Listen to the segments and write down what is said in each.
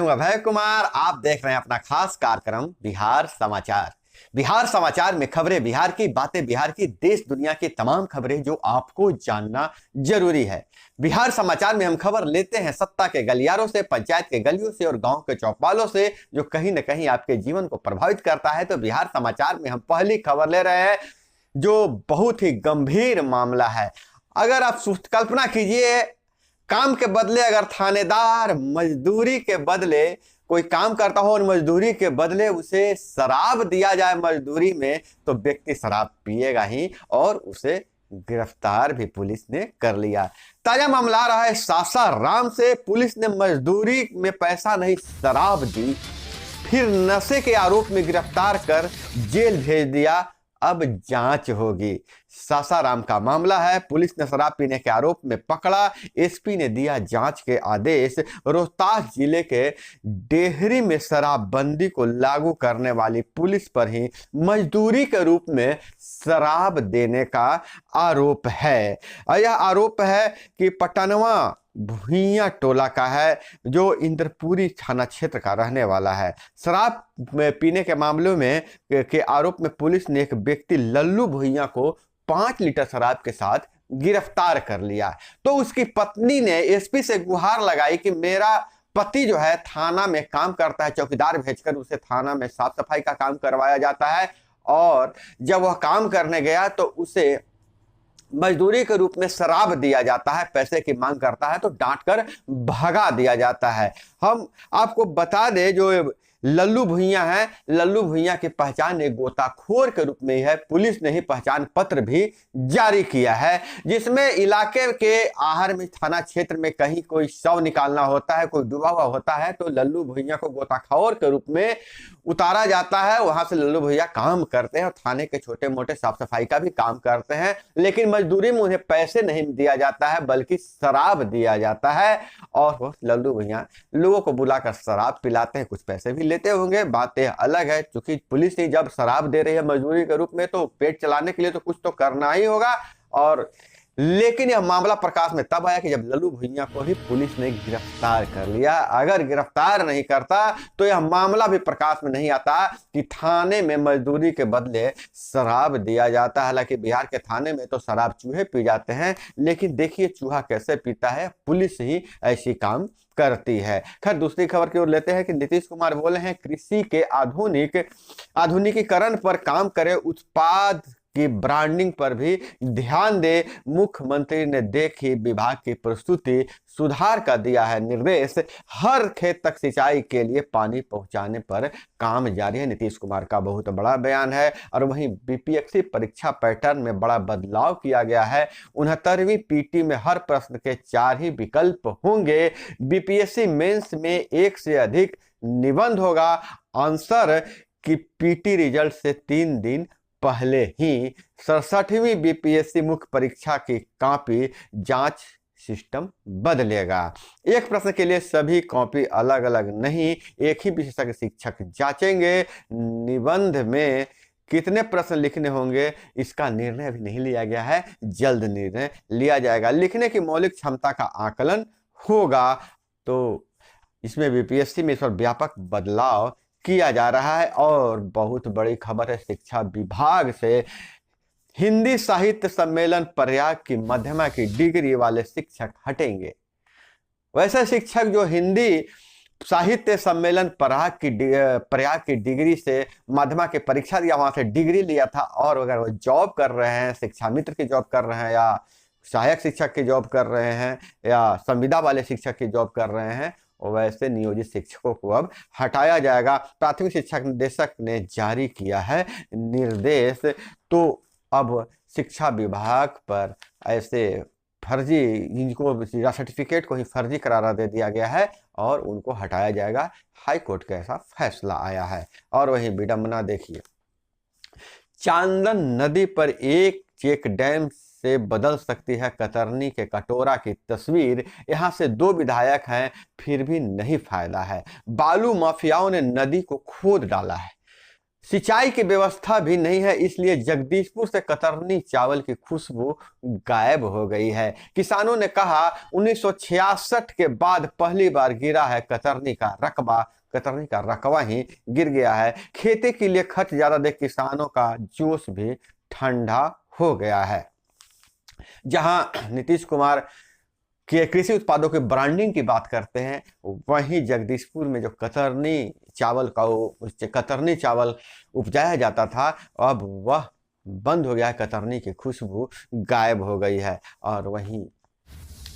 हूं अभय कुमार। आप देख रहे हैं अपना खास कार्यक्रम बिहार समाचार। बिहार समाचार में खबरें बिहार की, बातें बिहार की, देश दुनिया की तमाम खबरें जो आपको जानना जरूरी है। बिहार समाचार में हम खबर लेते हैं सत्ता के गलियारों से, पंचायत के गलियों से और गांव के चौपालों से, जो कहीं ना कहीं आपके जीवन को प्रभावित करता है। तो बिहार समाचार में हम पहली खबर ले रहे हैं जो बहुत ही गंभीर मामला है। अगर आप कल्पना कीजिए, काम के बदले अगर थानेदार मजदूरी के बदले कोई काम करता हो और मजदूरी के बदले उसे शराब दिया जाए मजदूरी में, तो व्यक्ति शराब पिएगा ही और उसे गिरफ्तार भी पुलिस ने कर लिया। ताजा मामला आ रहा है सासाराम से। पुलिस ने मजदूरी में पैसा नहीं शराब दी, फिर नशे के आरोप में गिरफ्तार कर जेल भेज दिया। अब जांच होगी। सासाराम का मामला है। पुलिस ने शराब पीने के आरोप में पकड़ा, एसपी ने दिया जांच के आदेश। रोहतास जिले के डेहरी में शराबबंदी को लागू करने वाली पुलिस पर ही मजदूरी के रूप में शराब देने का आरोप है। यह आरोप है कि पटनवा भुइया टोला का है, जो इंद्रपुरी थाना क्षेत्र का रहने वाला है। शराब पीने के मामलों में के आरोप में पुलिस ने एक व्यक्ति लल्लू भुइया को 5 लीटर शराब के साथ गिरफ्तार कर लिया। तो उसकी पत्नी ने एसपी से गुहार लगाई कि मेरा पति जो है थाना में काम करता है, चौकीदार भेजकर उसे थाना में साफ सफाई का काम करवाया जाता है, और जब वह काम करने गया तो उसे मजदूरी के रूप में शराब दिया जाता है। पैसे की मांग करता है तो डांट कर भगा दिया जाता है। हम आपको बता दें, जो लल्लू भुइया है, लल्लू भुइया की पहचान एक गोताखोर के रूप में ही है। पुलिस ने ही पहचान पत्र भी जारी किया है, जिसमें इलाके के आहर में थाना क्षेत्र में कहीं कोई शव निकालना होता है, कोई डूबा हुआ होता है, तो लल्लू भुइया को गोताखोर के रूप में उतारा जाता है। वहां से लल्लू भैया काम करते हैं और थाने के छोटे मोटे साफ सफाई का भी काम करते हैं, लेकिन मजदूरी में उन्हें पैसे नहीं दिया जाता है बल्कि शराब दिया जाता है। और वो लल्लू भैया लोगों को बुलाकर शराब पिलाते हैं, कुछ पैसे भी लेते होंगे, बातें अलग है। क्योंकि पुलिस ही जब शराब दे रही है मजदूरी के रूप में, तो पेट चलाने के लिए तो कुछ तो करना ही होगा। और लेकिन यह मामला प्रकाश में तब आया कि जब लल्लू भुइया को ही पुलिस ने गिरफ्तार कर लिया। अगर गिरफ्तार नहीं करता तो यह मामला भी प्रकाश में नहीं आता कि थाने में मजदूरी के बदले शराब दिया जाता है। हालांकि बिहार के थाने में तो शराब चूहे पी जाते हैं, लेकिन देखिए चूहा कैसे पीता है, पुलिस ही ऐसी काम करती है। खैर, दूसरी खबर की ओर लेते हैं कि नीतीश कुमार बोले हैं कृषि के आधुनिकीकरण पर काम करे, उत्पाद की ब्रांडिंग पर भी ध्यान दे। मुख्यमंत्री ने देखी विभाग की प्रस्तुति, सुधार का दिया है निर्देश। हर खेत तक सिंचाई के लिए पानी पहुंचाने पर काम जारी है। नीतीश कुमार का बहुत बड़ा बयान है। और वहीं बीपीएससी परीक्षा पैटर्न में बड़ा बदलाव किया गया है। 69वीं पीटी में हर प्रश्न के 4 ही विकल्प होंगे। बीपीएससी मेंस में 1 से अधिक निबंध होगा। आंसर की पीटी रिजल्ट से 3 दिन पहले ही 67वीं बीपीएससी मुख्य परीक्षा की कॉपी जांच सिस्टम बदलेगा। एक प्रश्न के लिए सभी कॉपी अलग अलग नहीं, एक ही विशेषज्ञ शिक्षक जांचेंगे। निबंध में कितने प्रश्न लिखने होंगे, इसका निर्णय अभी नहीं लिया गया है, जल्द निर्णय लिया जाएगा। लिखने की मौलिक क्षमता का आकलन होगा। तो इसमें बीपीएससी में इस पर व्यापक बदलाव किया जा रहा है। और बहुत बड़ी खबर है शिक्षा विभाग से। हिंदी साहित्य सम्मेलन प्रयाग की मध्यमा की डिग्री वाले शिक्षक हटेंगे। वैसे शिक्षक जो हिंदी साहित्य सम्मेलन प्रयाग की डिग्री से मध्यमा की परीक्षा दिया, वहां से डिग्री लिया था, और अगर वो जॉब कर रहे हैं, शिक्षा मित्र की जॉब कर रहे हैं, या सहायक शिक्षक की जॉब कर रहे हैं, या संविदा वाले शिक्षक की जॉब कर रहे हैं, वैसे नियोजित शिक्षकों को अब हटाया जाएगा। प्राथमिक शिक्षा निदेशक ने जारी किया है निर्देश। तो अब शिक्षा विभाग पर ऐसे फर्जी, जिनको सर्टिफिकेट को ही फर्जी करार दे दिया गया है, और उनको हटाया जाएगा। हाई कोर्ट का ऐसा फैसला आया है। और वही विडंबना देखिए, चांदन नदी पर एक चेक डैम से बदल सकती है कतरनी के कटोरा की तस्वीर। यहां से 2 विधायक हैं, फिर भी नहीं फायदा है। बालू माफियाओं ने नदी को खोद डाला है। सिंचाई की व्यवस्था भी नहीं है, इसलिए जगदीशपुर से कतरनी चावल की खुशबू गायब हो गई है। किसानों ने कहा 1966 के बाद पहली बार गिरा है कतरनी का रकबा, कतरनी का रकबा ही गिर गया है। खेती के लिए खर्च ज्यादा देख किसानों का जोश भी ठंडा हो गया है। जहां नीतीश कुमार के कृषि उत्पादों के ब्रांडिंग की बात करते हैं, वहीं जगदीशपुर में जो कतरनी चावल उपजाया जाता था, अब वह बंद हो गया है। कतरनी की खुशबू गायब हो गई है। और वहीं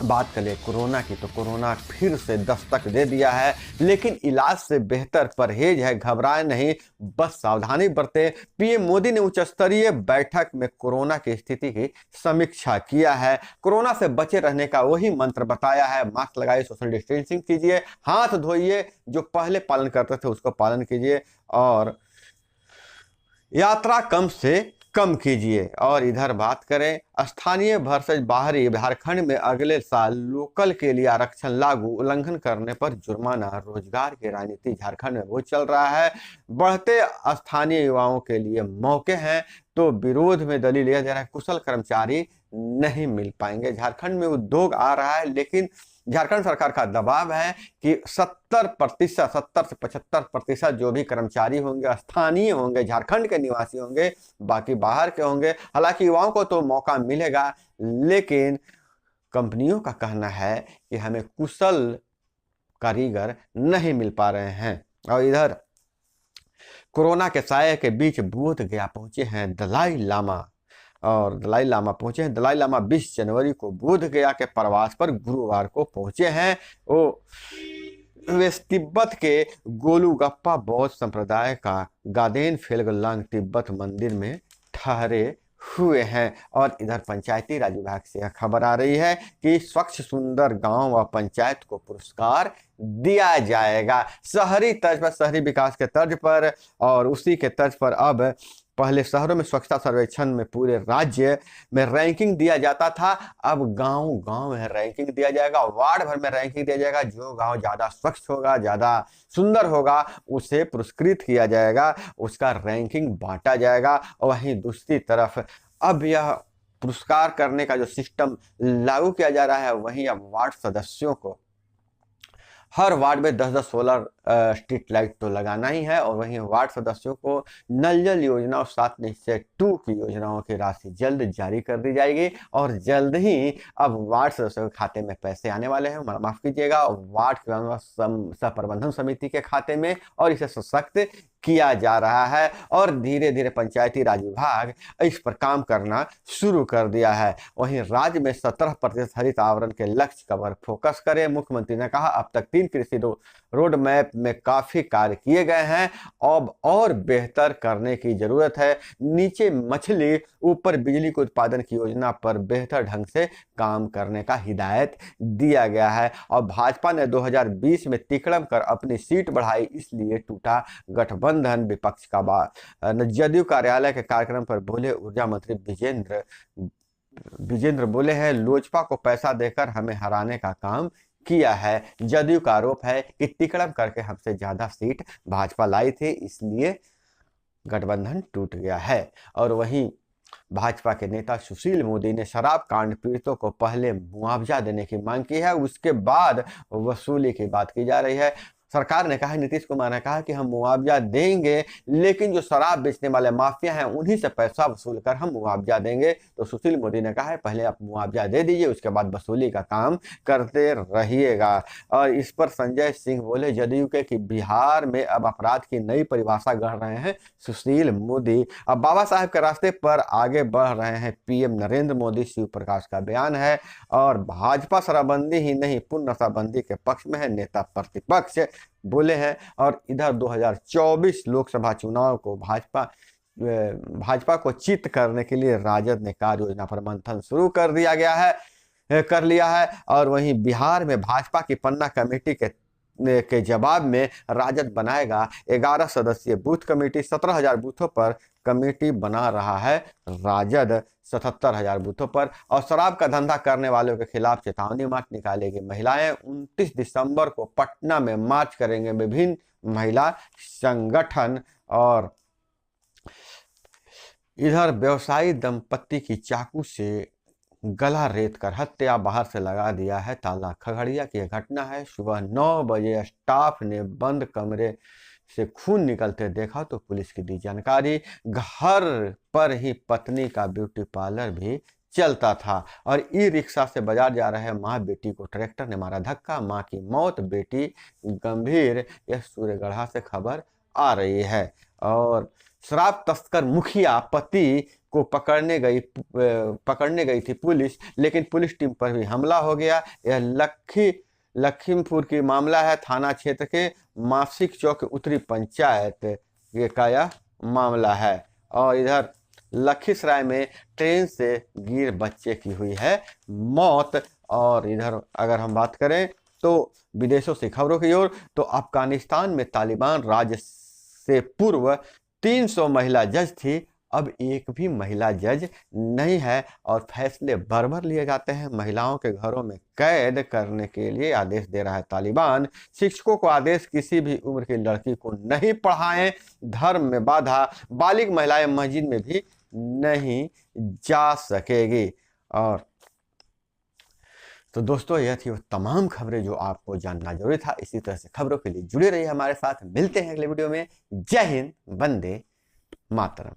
बात करें कोरोना की, तो कोरोना फिर से दस्तक दे दिया है, लेकिन इलाज से बेहतर परहेज है। घबराए नहीं, बस सावधानी बरतें। पीएम मोदी ने उच्च स्तरीय बैठक में कोरोना की स्थिति की समीक्षा किया है। कोरोना से बचे रहने का वही मंत्र बताया है। मास्क लगाइए, सोशल डिस्टेंसिंग कीजिए, हाथ धोइए, जो पहले पालन करते थे उसको पालन कीजिए, और यात्रा कम से कम कीजिए। और इधर बात करें स्थानीय वर्सेज बाहरी, झारखंड में अगले साल लोकल के लिए आरक्षण लागू, उल्लंघन करने पर जुर्माना। रोजगार की राजनीति झारखंड में वो चल रहा है। बढ़ते स्थानीय युवाओं के लिए मौके हैं, तो विरोध में दलील यह दे रहा है कुशल कर्मचारी नहीं मिल पाएंगे। झारखंड में उद्योग आ रहा है, लेकिन झारखंड सरकार का दबाव है कि 70% से 75% जो भी कर्मचारी होंगे स्थानीय होंगे, झारखंड के निवासी होंगे, बाकी बाहर के होंगे। हालांकि युवाओं को तो मौका मिलेगा, लेकिन कंपनियों का कहना है कि हमें कुशल कारीगर नहीं मिल पा रहे हैं। और इधर कोरोना के साये के बीच बोध गया पहुंचे हैं दलाई लामा, और दलाई लामा पहुंचे हैं। दलाई लामा 20 जनवरी को बोध गया के प्रवास पर गुरुवार को पहुंचे हैं। वे तिब्बत के गोलुगप्पा बौद्ध संप्रदाय का गादेन फेल्गलांग तिब्बत मंदिर में ठहरे हुए हैं। और इधर पंचायती राज विभाग से खबर आ रही है कि स्वच्छ सुंदर गांव व पंचायत को पुरस्कार दिया जाएगा। शहरी तर्ज पर, शहरी विकास के तर्ज पर, और उसी के तर्ज पर अब पहले शहरों में स्वच्छता सर्वेक्षण में पूरे राज्य में रैंकिंग दिया जाता था, अब गांव गांव में रैंकिंग दिया जाएगा, वार्ड भर में रैंकिंग दिया जाएगा। जो गांव ज्यादा स्वच्छ होगा, ज्यादा सुंदर होगा, उसे पुरस्कृत किया जाएगा, उसका रैंकिंग बांटा जाएगा। और वहीं दूसरी तरफ अब यह पुरस्कार करने का जो सिस्टम लागू किया जा रहा है, वहीं अब वार्ड सदस्यों को हर वार्ड में 10-10 सोलर स्ट्रीट लाइट तो लगाना ही है। और वहीं वार्ड सदस्यों को नल जल योजना और 7 निश्चय 2 की योजनाओं की राशि जल्द जारी कर दी जाएगी। और जल्द ही अब वार्ड सदस्यों के खाते में पैसे आने वाले हैं, माफ कीजिएगा, वार्ड सह प्रबंधन समिति के खाते में, और इसे सशक्त किया जा रहा है। और धीरे धीरे पंचायती राज विभाग इस पर काम करना शुरू कर दिया है। वहीं राज्य में 17% हरित आवरण के लक्ष्य पर फोकस करें। मुख्यमंत्री ने कहा अब तक 3 कृषि रोड मैप में काफी कार्य किए गए हैं, अब और बेहतर करने की जरूरत है। नीचे मछली ऊपर बिजली के उत्पादन की योजना पर बेहतर ढंग से काम करने का हिदायत दिया गया है। और भाजपा ने 2020 में तिकड़म कर अपनी सीट बढ़ाई, इसलिए टूटा गठबंधन। विपक्ष का जदयू कार्यालय के कार्यक्रम पर बोले ऊर्जा मंत्री विजेंद्र बोले हैं लोजपा को पैसा देकर हमें हराने का काम किया है। जदयू का आरोप है कि तिकड़म करके हमसे ज्यादा सीट भाजपा लाई थी, इसलिए गठबंधन टूट गया है। और वहीं भाजपा के नेता सुशील मोदी ने शराब कांड पीड़ितों को पहले मुआवजा देने की मांग की है, उसके बाद वसूली की बात की जा रही है। सरकार ने कहा, नीतीश कुमार ने कहा कि हम मुआवजा देंगे, लेकिन जो शराब बेचने वाले माफिया हैं उन्हीं से पैसा वसूल कर हम मुआवजा देंगे। तो सुशील मोदी ने कहा है पहले आप मुआवजा दे दीजिए, उसके बाद वसूली का काम करते रहिएगा। और इस पर संजय सिंह बोले जदयू के कि बिहार में अब अपराध की नई परिभाषा गढ़ रहे हैं सुशील मोदी। अब बाबा साहेब के रास्ते पर आगे बढ़ रहे हैं पीएम नरेंद्र मोदी, शिव प्रकाश का बयान है। और भाजपा शराबबंदी ही नहीं पूर्ण नशाबंदी के पक्ष में है, नेता प्रतिपक्ष बोले हैं। और इधर 2024 लोकसभा चुनाव को भाजपा को चित करने के लिए राजद ने कार्य योजना पर मंथन शुरू कर लिया है। और वहीं बिहार में भाजपा की पन्ना कमेटी के जवाब में राजद बनाएगा 11 सदस्यीय बूथ कमेटी। 17,000 बूथों पर कमेटी बना रहा है राजद, 77,000 बूथों पर। और शराब का धंधा करने वालों के खिलाफ चेतावनी मार्च निकालेगी महिलाएं। 29 दिसंबर को पटना में मार्च करेंगे विभिन्न महिला संगठन। और इधर व्यवसायी दंपत्ति की चाकू से गला रेत कर हत्या, बाहर से लगा दिया है ताला। खगड़िया की यह घटना है। सुबह 9 बजे स्टाफ ने बंद कमरे से खून निकलते देखा तो पुलिस की दी जानकारी। घर पर ही पत्नी का ब्यूटी पार्लर भी चलता था और ई रिक्शा से बाजार जा रहे माँ बेटी को ट्रैक्टर ने मारा धक्का। माँ की मौत, बेटी गंभीर। यह सूर्यगढ़ा से खबर आ रही है। और शराब तस्कर मुखिया पति को पकड़ने गई थी पुलिस, लेकिन पुलिस टीम पर भी हमला हो गया। यह लखीमपुर की मामला है। थाना क्षेत्र के मासिक चौक उत्तरी पंचायत का यह मामला है। और इधर लखीसराय में ट्रेन से गिर बच्चे की हुई है मौत। और इधर अगर हम बात करें तो विदेशों से खबरों की ओर, तो अफगानिस्तान में तालिबान राज से पूर्व 300 महिला जज थी, अब एक भी महिला जज नहीं है और फैसले बरबर लिए जाते हैं। महिलाओं के घरों में कैद करने के लिए आदेश दे रहा है तालिबान। शिक्षकों को आदेश, किसी भी उम्र की लड़की को नहीं पढ़ाएं। धर्म में बाधा, बालिग महिलाएं मस्जिद में भी नहीं जा सकेगी। और तो दोस्तों, यह थी वो तमाम खबरें जो आपको जानना जरूरी था। इसी तरह से खबरों के लिए जुड़े रहिए हमारे साथ। मिलते हैं अगले वीडियो में। जय हिंद, वंदे मातरम।